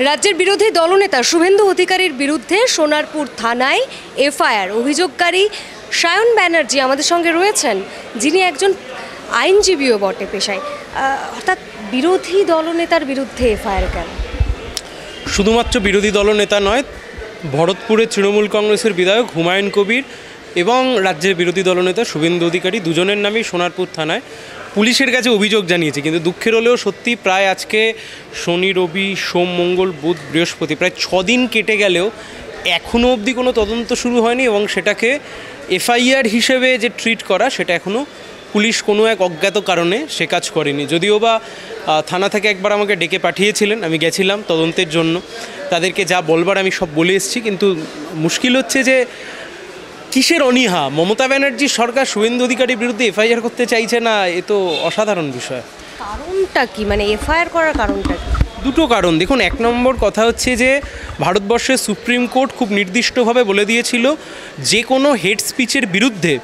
রাজ্যের বিরোধী দলনেতা শুভেন্দু অধিকারীর বিরুদ্ধে সোনারপুর থানায় এফআইআর। অভিযোগকারী সায়ন ব্যানার্জি আমাদের সঙ্গে রয়েছেন, যিনি একজন আইনজীবীও বটে পেশায়। অর্থাৎ বিরোধী দলনেতার বিরুদ্ধে এফআইআর কেন? শুধুমাত্র বিরোধী দলনেতা নয়, ভরতপুরের তৃণমূল কংগ্রেসের বিধায়ক হুমায়ুন কবির এবং রাজ্যের বিরোধী দলনেতা শুভেন্দু অধিকারী দুজনের নামেই সোনারপুর থানায় পুলিশের কাছে অভিযোগ জানিয়েছে। কিন্তু দুঃখের হলেও সত্যি, প্রায় আজকে শনি, রবি, সোম, মঙ্গল, বুধ, বৃহস্পতি প্রায় 6 দিন কেটে গেলেও এখনও অবধি কোনো তদন্ত শুরু হয়নি এবং সেটাকে এফআইআর হিসেবে যে ট্রিট করা, সেটা এখনও পুলিশ কোনো এক অজ্ঞাত কারণে সে কাজ করেনি। যদিও বা থানা থেকে একবার আমাকে ডেকে পাঠিয়েছিলেন, আমি গেছিলাম তদন্তের জন্য, তাদেরকে যা বলবার আমি সব বলে এসেছি। কিন্তু মুশকিল হচ্ছে যে কিসের অনীহা? মমতা ব্যানার্জির সরকার শুভেন্দু অধিকারীর বিরুদ্ধে এফআইআর করতে চাইছে না, এ তো অসাধারণ বিষয়। কারণটা কি, মানে এফআইআর করার কারণটা কি? দুটো কারণ। দেখুন, 1 নম্বর কথা হচ্ছে যে ভারতবর্ষের সুপ্রিম কোর্ট খুব নির্দিষ্টভাবে বলে দিয়েছিল যে কোনো হেড স্পিচের বিরুদ্ধে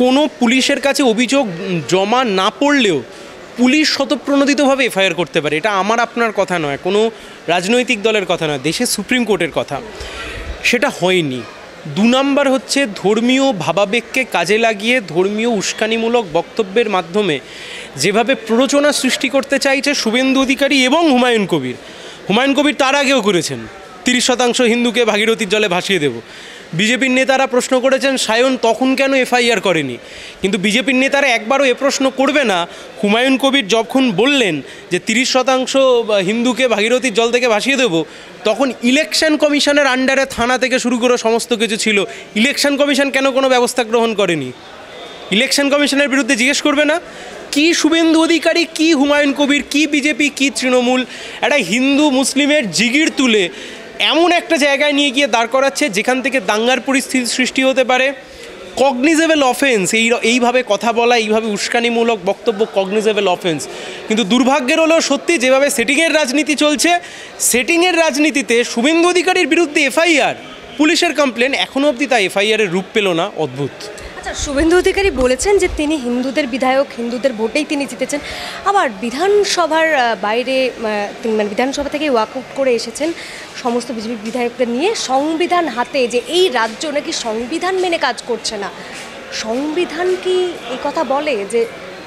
কোনো পুলিশের কাছে অভিযোগ জমা না পড়লেও পুলিশ স্বতঃপ্রণোদিতভাবে এফআইআর করতে পারে। এটা আমার আপনার কথা নয়, কোনো রাজনৈতিক দলের কথা নয়, দেশের সুপ্রিম কোর্টের কথা। সেটা হয়নি। 2 নম্বর হচ্ছে ধর্মীয় ভাবাবেগকে কাজে লাগিয়ে ধর্মীয় উস্কানিমূলক বক্তব্যের মাধ্যমে যেভাবে প্ররোচনা সৃষ্টি করতে চাইছে শুভেন্দু অধিকারী এবং হুমায়ুন কবির। হুমায়ুন কবির তার আগেও করেছেন, 30% হিন্দুকে ভাগীরথীর জলে ভাসিয়ে দেব। বিজেপির নেতারা প্রশ্ন করেছেন সায়ন তখন কেন এফআইআর করেনি, কিন্তু বিজেপির নেতারা একবারও এ প্রশ্ন করবে না। হুমায়ুন কবির যখন বললেন যে 30% হিন্দুকে ভাগীরথীর জল থেকে ভাসিয়ে দেব, তখন ইলেকশন কমিশনের আন্ডারে থানা থেকে শুরু করে সমস্ত কিছু ছিল। ইলেকশন কমিশন কেন কোনো ব্যবস্থা গ্রহণ করেনি? ইলেকশন কমিশনের বিরুদ্ধে জিজ্ঞেস করবে না? কি শুভেন্দু অধিকারী, কি হুমায়ুন কবির, কি বিজেপি, কি তৃণমূল একটা হিন্দু মুসলিমের জিগির তুলে এমন একটা জায়গায় নিয়ে গিয়ে দাঁড় করাচ্ছে যেখান থেকে দাঙ্গার পরিস্থিতি সৃষ্টি হতে পারে। কগনিজেবল অফেন্স, এইভাবে কথা বলা, এইভাবে উস্কানিমূলক বক্তব্য কগনিজেবল অফেন্স। কিন্তু দুর্ভাগ্যের হলেও সত্যি, যেভাবে সেটিংয়ের রাজনীতি চলছে, সেটিংয়ের রাজনীতিতে শুভেন্দু অধিকারীর বিরুদ্ধে এফআইআর, পুলিশের কমপ্লেন, এখনও অবধি তা এফআইআরের রূপ পেল না। অদ্ভুত। আচ্ছা, শুভেন্দু অধিকারী বলেছেন যে তিনি হিন্দুদের বিধায়ক, হিন্দুদের ভোটেই তিনি জিতেছেন। আবার বিধানসভার বাইরে মানে বিধানসভা থেকে ওয়াকআউট করে এসেছেন সমস্ত বিজেপি বিধায়কদের নিয়ে, সংবিধান হাতে, যে এই রাজ্য নাকি সংবিধান মেনে কাজ করছে না। সংবিধান কি এই কথা বলে যে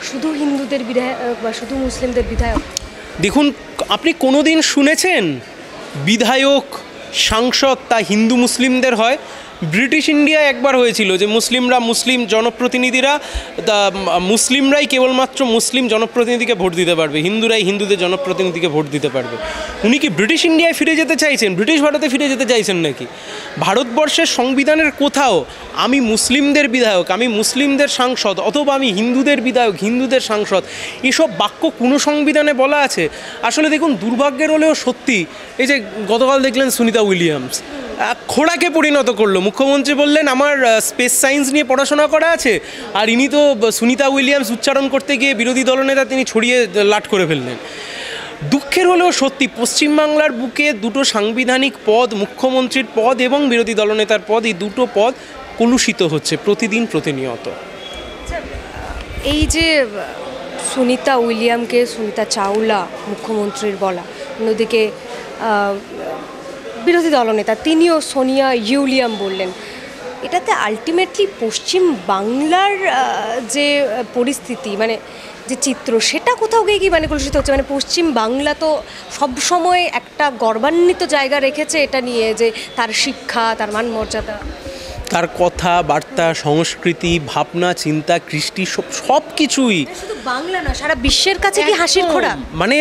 শুধু হিন্দুদের বিধায়ক বা শুধু মুসলিমদের বিধায়ক? দেখুন, আপনি কোনো দিন শুনেছেন বিধায়ক, সাংসদ তা হিন্দু মুসলিমদের হয়? ব্রিটিশ ইন্ডিয়ায় একবার হয়েছিল যে মুসলিম জনপ্রতিনিধিরা, মুসলিমরাই কেবলমাত্র মুসলিম জনপ্রতিনিধিকে ভোট দিতে পারবে, হিন্দুরাই হিন্দুদের জনপ্রতিনিধিকে ভোট দিতে পারবে। উনি কি ব্রিটিশ ইন্ডিয়ায় ফিরে যেতে চাইছেন, ব্রিটিশ ভারতে ফিরে যেতে চাইছেন নাকি? ভারতবর্ষের সংবিধানের কোথাও আমি মুসলিমদের বিধায়ক, আমি মুসলিমদের সাংসদ, অথবা আমি হিন্দুদের বিধায়ক, হিন্দুদের সাংসদ, এসব বাক্য কোনো সংবিধানে বলা আছে? আসলে দেখুন, দুর্ভাগ্যের হলেও সত্যি, এই যে গতকাল দেখলেন সুনিতা উইলিয়ামস খোড়াকে পরিণত করলো। মুখ্যমন্ত্রী বললেন আমার স্পেস সায়েন্স নিয়ে পড়াশোনা করা আছে, আর ইনি তো সুনিতা উইলিয়ামস উচ্চারণ করতে গিয়ে বিরোধী দলনেতা তিনি ছড়িয়ে লাট করে ফেললেন। দুঃখের হলেও সত্যি, পশ্চিমবাংলার বুকে দুটো সাংবিধানিক পদ, মুখ্যমন্ত্রীর পদ এবং বিরোধী দলনেতার পদ, এই দুটো পদ কলুষিত হচ্ছে প্রতিদিন প্রতিনিয়ত। এই যে সুনিতা উইলিয়ামকে সুনিতা চাওলা মুখ্যমন্ত্রীর বলা, অন্যদিকে বিরোধী দলনেতা তিনিও সোনিয়া ইউলিয়াম বললেন, এটাতে আলটিমেটলি পশ্চিম বাংলার যে পরিস্থিতি, মানে যে চিত্র, সেটা কোথাও গিয়ে কি মানে কলুষিত হচ্ছে? মানে পশ্চিম বাংলা তো সবসময় একটা গর্বান্বিত জায়গা রেখেছে এটা নিয়ে, যে তার শিক্ষা, তার মান মর্যাদা, তার কথা বার্তা, সংস্কৃতি, ভাবনা, চিন্তা, কৃষ্টি, সব কিছুই শুধু বাংলা না, সারা বিশ্বের কাছে কি হাসির খোড়া। মানে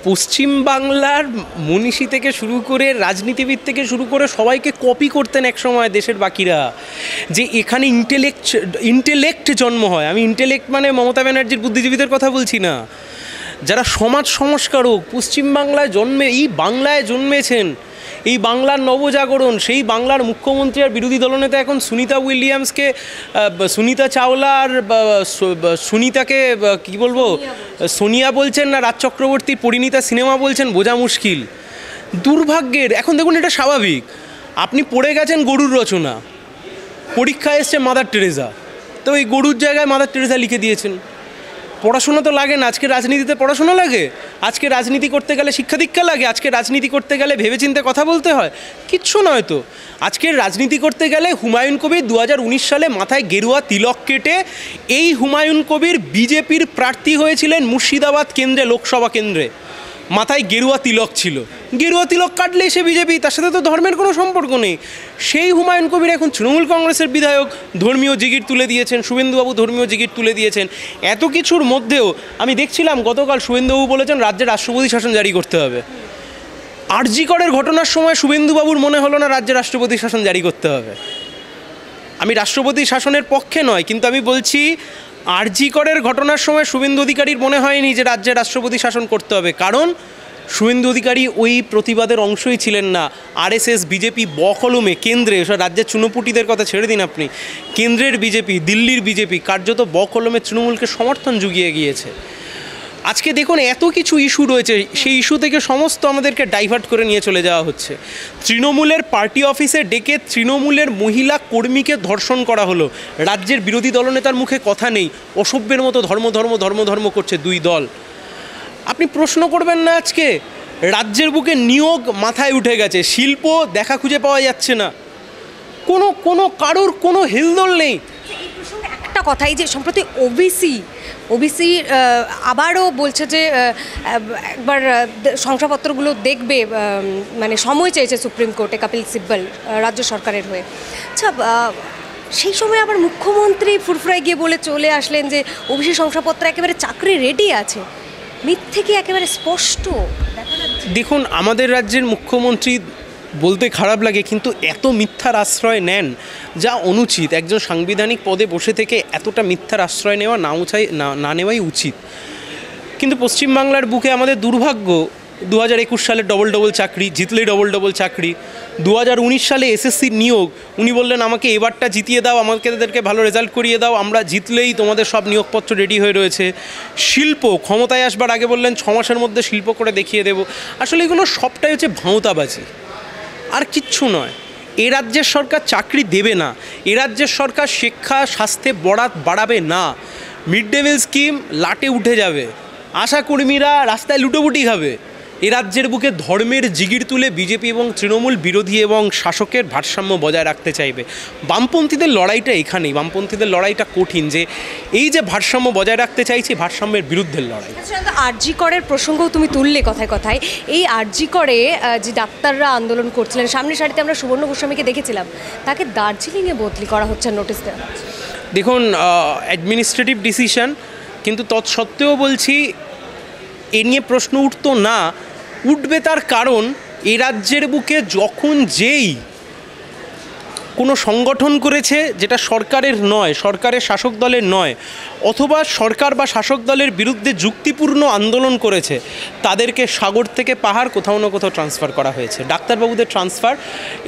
পশ্চিম বাংলার মনীষী থেকে শুরু করে রাজনীতিবিদ থেকে শুরু করে সবাইকে কপি করতেন একসময় দেশের বাকিরা, যে এখানে ইন্টেলেক্ট জন্ম হয়। আমি ইন্টেলেক্ট মানে মমতা ব্যানার্জির বুদ্ধিজীবীদের কথা বলছি না, যারা সমাজ সংস্কারক পশ্চিমবাংলায় এই বাংলায় জন্মেছেন, এই বাংলার নবজাগরণ, সেই বাংলার মুখ্যমন্ত্রী আর বিরোধী দলনেতা এখন সুনিতা উইলিয়ামসকে, সুনিতা চাওলা আর সুনিতাকে কি বলবো, সোনিয়া বলছেন না রাজ চক্রবর্তীর পরিণীতা সিনেমা বলছেন, বোঝা মুশকিল। দুর্ভাগ্যের। এখন দেখুন, এটা স্বাভাবিক, আপনি পড়ে গেছেন গরুর রচনা, পরীক্ষায় এসছে মাদার টেরেসা, তো এই গরুর জায়গায় মাদার টেরেসা লিখে দিয়েছেন। পড়াশোনা তো লাগে না, আজকে রাজনীতিতে পড়াশোনা লাগে, আজকে রাজনীতি করতে গেলে শিক্ষা দীক্ষা লাগে, আজকে রাজনীতি করতে গেলে ভেবেচিন্তে কথা বলতে হয়, কিচ্ছু নয় তো। আজকের রাজনীতি করতে গেলে হুমায়ুন কবির 2019 সালে মাথায় গেরুয়া তিলক কেটে, এই হুমায়ুন কবির বিজেপির প্রার্থী হয়েছিলেন মুর্শিদাবাদ কেন্দ্রে, লোকসভা কেন্দ্রে, মাথায় গেরুয়া তিলক ছিল, গেরুয়া তিলক কাটলেই সে বিজেপি, তার সাথে তো ধর্মের কোনো সম্পর্ক নেই। সেই হুমায়ুন কবির এখন তৃণমূল কংগ্রেসের বিধায়ক, ধর্মীয় জিগির তুলে দিয়েছেন, শুভেন্দুবাবু ধর্মীয় জিগির তুলে দিয়েছেন। এত কিছুর মধ্যেও আমি দেখছিলাম গতকাল শুভেন্দুবাবু বলেছেন রাজ্যে রাষ্ট্রপতি শাসন জারি করতে হবে। আরজি করের ঘটনার সময় শুভেন্দুবাবুর মনে হলো না রাজ্যে রাষ্ট্রপতি শাসন জারি করতে হবে। আমি রাষ্ট্রপতি শাসনের পক্ষে নয়, কিন্তু আমি বলছি আরজি করের ঘটনার সময় শুভেন্দু অধিকারীর মনে হয়নি যে রাজ্যে রাষ্ট্রপতি শাসন করতে হবে, কারণ শুভেন্দু অধিকারী ওই প্রতিবাদের অংশই ছিলেন না। আরএসএস বিজেপি বকলমে কেন্দ্রে, রাজ্যের চুনোপুটিদের কথা ছেড়ে দিন আপনি, কেন্দ্রের বিজেপি, দিল্লির বিজেপি কার্যত বকলমে তৃণমূলকে সমর্থন জুগিয়ে গিয়েছে। আজকে দেখুন এত কিছু ইস্যু রয়েছে, সেই ইস্যু থেকে সমস্ত আমাদেরকে ডাইভার্ট করে নিয়ে চলে যাওয়া হচ্ছে। তৃণমূলের পার্টি অফিসে ডেকে তৃণমূলের মহিলা কর্মীকে ধর্ষণ করা হলো, রাজ্যের বিরোধী দলনেতার মুখে কথা নেই, অসভ্যের মতো ধর্ম ধর্ম ধর্ম ধর্ম করছে দুই দল। আপনি প্রশ্ন করবেন না আজকে রাজ্যের বুকে নিয়োগ মাথায় উঠে গেছে, শিল্প দেখা খুঁজে পাওয়া যাচ্ছে না, কোনো কারোর কোনো হেলদোল নেই। একটা কথাই যে সম্প্রতি ওবিসি আবারও বলছে যে একবার শংসাপত্রগুলো দেখবে, মানে সময় চেয়েছে সুপ্রিম কোর্টে কপিল সিব্বল রাজ্য সরকারের হয়ে। আচ্ছা, সেই সময় আবার মুখ্যমন্ত্রী ফুরফুরায় গিয়ে বলে চলে আসলেন যে ওবিসি শংসাপত্র একেবারে চাকরি রেডি আছে। মিথ্যে কি একেবারে স্পষ্ট দেখা যাচ্ছে? দেখুন, আমাদের রাজ্যের মুখ্যমন্ত্রী বলতে খারাপ লাগে কিন্তু এত মিথ্যার আশ্রয় নেন যা অনুচিত। একজন সাংবিধানিক পদে বসে থেকে এতটা মিথ্যার আশ্রয় নেওয়া না নেওয়াই উচিত। কিন্তু পশ্চিমবাংলার বুকে আমাদের দুর্ভাগ্য, 2021 সালে ডবল চাকরি, জিতলেই ডবল চাকরি। 2019 সালে এসএসসির নিয়োগ, উনি বললেন আমাকে এবারটা জিতিয়ে দাও, আমাদেরকে ভালো রেজাল্ট করিয়ে দাও, আমরা জিতলেই তোমাদের সব নিয়োগপত্র রেডি হয়ে রয়েছে। শিল্প, ক্ষমতায় আসবার আগে বললেন 6 মাসের মধ্যে শিল্প করে দেখিয়ে দেব। আসলে এগুলো সবটাই হচ্ছে ভাঁওতাবাজি, আর কিচ্ছু নয়। এ রাজ্যের সরকার চাকরি দেবে না, এ রাজ্যের সরকার শিক্ষা স্বাস্থ্যে বরাত বাড়াবে না, মিড ডে মিল স্কিম লাটে উঠে যাবে, আশাকর্মীরা রাস্তায় লুটোপুটি খাবে। এ রাজ্যের বুকে ধর্মের জিগির তুলে বিজেপি এবং তৃণমূল বিরোধী এবং শাসকের ভারসাম্য বজায় রাখতে চাইবে। বামপন্থীদের লড়াইটা এখানেই, বামপন্থীদের লড়াইটা কঠিন, যে এই যে ভারসাম্য বজায় রাখতে চাইছি, ভারসাম্যের বিরুদ্ধে লড়াই। আরজি করের প্রসঙ্গও তুমি তুললে কথায় কথায়। এই আরজি করে যে ডাক্তাররা আন্দোলন করছিলেন, সামনের সারিতে আমরা সুবর্ণ গোস্বামীকে দেখেছিলাম, তাকে দার্জিলিংয়ে বদলি করা হচ্ছে, নোটিশ দেওয়া হচ্ছে। দেখুন, অ্যাডমিনিস্ট্রেটিভ ডিসিশন, কিন্তু তৎসত্ত্বেও বলছি এ নিয়ে প্রশ্ন উঠবে তার কারণ এ রাজ্যের বুকে যখন যেই কোনো সংগঠন করেছে যেটা সরকারের নয়, সরকারের শাসক দলের নয়, অথবা সরকার বা শাসক দলের বিরুদ্ধে যুক্তিপূর্ণ আন্দোলন করেছে, তাদেরকে সাগর থেকে পাহাড় কোথাও না কোথাও ট্রান্সফার করা হয়েছে। ডাক্তারবাবুদের ট্রান্সফার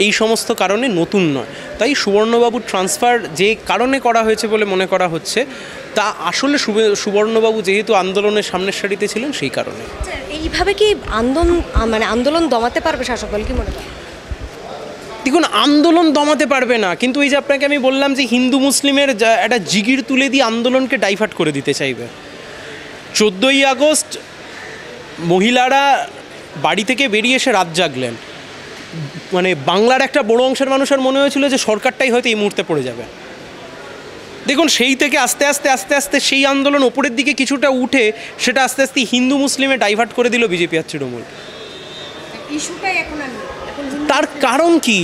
এই সমস্ত কারণে নতুন নয়। তাই সুবর্ণবাবুর ট্রান্সফার যে কারণে করা হয়েছে বলে মনে করা হচ্ছে, তা আসলে সুবর্ণবাবু যেহেতু আন্দোলনের সামনের সারিতে ছিলেন সেই কারণে। এইভাবে কি আন্দোলন দমাতে পারবে শাসক দল, কি মনে হয়? দেখুন, আন্দোলন দমাতে পারবে না, কিন্তু এই যে আপনাকে আমি বললাম যে হিন্দু মুসলিমের একটা জিগির তুলে দিয়ে আন্দোলনকে ডাইভার্ট করে দিতে চাইবে। 14ই আগস্ট মহিলারা বাড়ি থেকে বেরিয়ে এসে রাত জাগলেন, মানে বাংলার একটা বড় অংশের মানুষের মনে হয়েছিল যে সরকারটাই হয়তো এই মুহূর্তে পড়ে যাবে। দেখুন, সেই থেকে আস্তে আস্তে সেই আন্দোলন ওপরের দিকে কিছুটা উঠে সেটা আস্তে আস্তে হিন্দু মুসলিমে ডাইভার্ট করে দিল বিজেপি আর তৃণমূল। তার কারণ কি?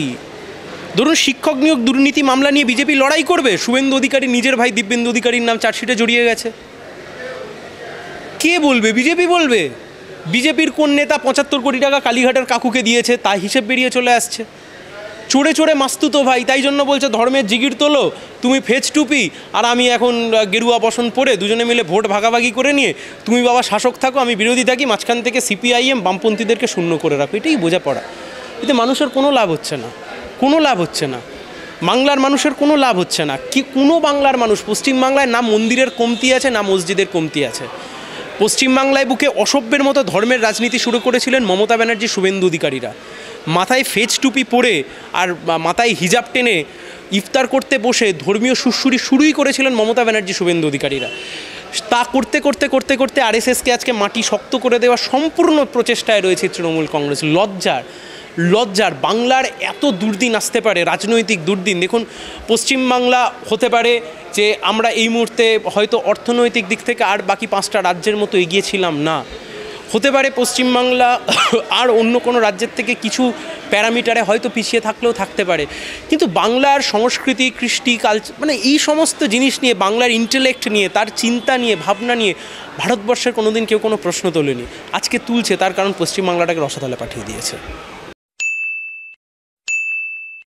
ধরুন, শিক্ষক নিয়োগ দুর্নীতি মামলা নিয়ে বিজেপি লড়াই করবে, শুভেন্দু অধিকারী নিজের ভাই দিব্যেন্দু অধিকারীর নাম চার্জশিটে জড়িয়ে গেছে, কে বলবে? বিজেপি বলবে। বিজেপির কোন নেতা 75 কোটি টাকা কালীঘাটের কাকুকে দিয়েছে তা হিসেব বেরিয়ে চলে আসছে। চড়ে চড়ে মাস্তুতো ভাই, তাই জন্য বলছে ধর্মের জিগির তোলো, তুমি ফেজ টুপি আর আমি এখন গেরুয়া বসন পরে দুজনে মিলে ভোট ভাগাভাগি করে নিয়ে তুমি বাবা শাসক থাকো, আমি বিরোধী থাকি, মাঝখান থেকে সিপিআইএম বামপন্থীদেরকে শূন্য করে রাখো। এটাই বোঝাপড়া। এতে মানুষের কোনো লাভ হচ্ছে না, বাংলার মানুষের কোনো লাভ হচ্ছে না। কি কোনো বাংলার মানুষ, পশ্চিমবাংলায় না মন্দিরের কমতি আছে না মসজিদের কমতি আছে। পশ্চিমবাংলায় বুকে অসভ্যের মতো ধর্মের রাজনীতি শুরু করেছিলেন মমতা ব্যানার্জি, শুভেন্দু অধিকারীরা। মাথায় ফেজ টুপি পরে আর মাথায় হিজাব টেনে ইফতার করতে বসে ধর্মীয় সুরসুরি শুরুই করেছিলেন মমতা ব্যানার্জি, শুভেন্দু অধিকারীরা। তা করতে করতে করতে করতে আরএসএসকে আজকে মাটি শক্ত করে দেওয়া সম্পূর্ণ প্রচেষ্টায় রয়েছে তৃণমূল কংগ্রেস। লজ্জার বাংলার এত দুর্দিন আসতে পারে, রাজনৈতিক দুর্দিন। দেখুন, পশ্চিমবাংলা হতে পারে যে আমরা এই মুহূর্তে হয়তো অর্থনৈতিক দিক থেকে আর বাকি 5টা রাজ্যের মতো এগিয়ে ছিলাম না, হতে পারে পশ্চিমবাংলা আর অন্য কোনো রাজ্যের থেকে কিছু প্যারামিটারে হয়তো পিছিয়ে থাকলেও থাকতে পারে, কিন্তু বাংলার সংস্কৃতি, কৃষ্টি, কালচার, মানে এই সমস্ত জিনিস নিয়ে, বাংলার ইন্টেলেক্ট নিয়ে, তার চিন্তা নিয়ে, ভাবনা নিয়ে ভারতবর্ষের কোনো দিন কেউ কোনো প্রশ্ন তোলেনি। আজকে তুলছে, তার কারণ পশ্চিমবাংলাটাকে রসাতলে পাঠিয়ে দিয়েছে।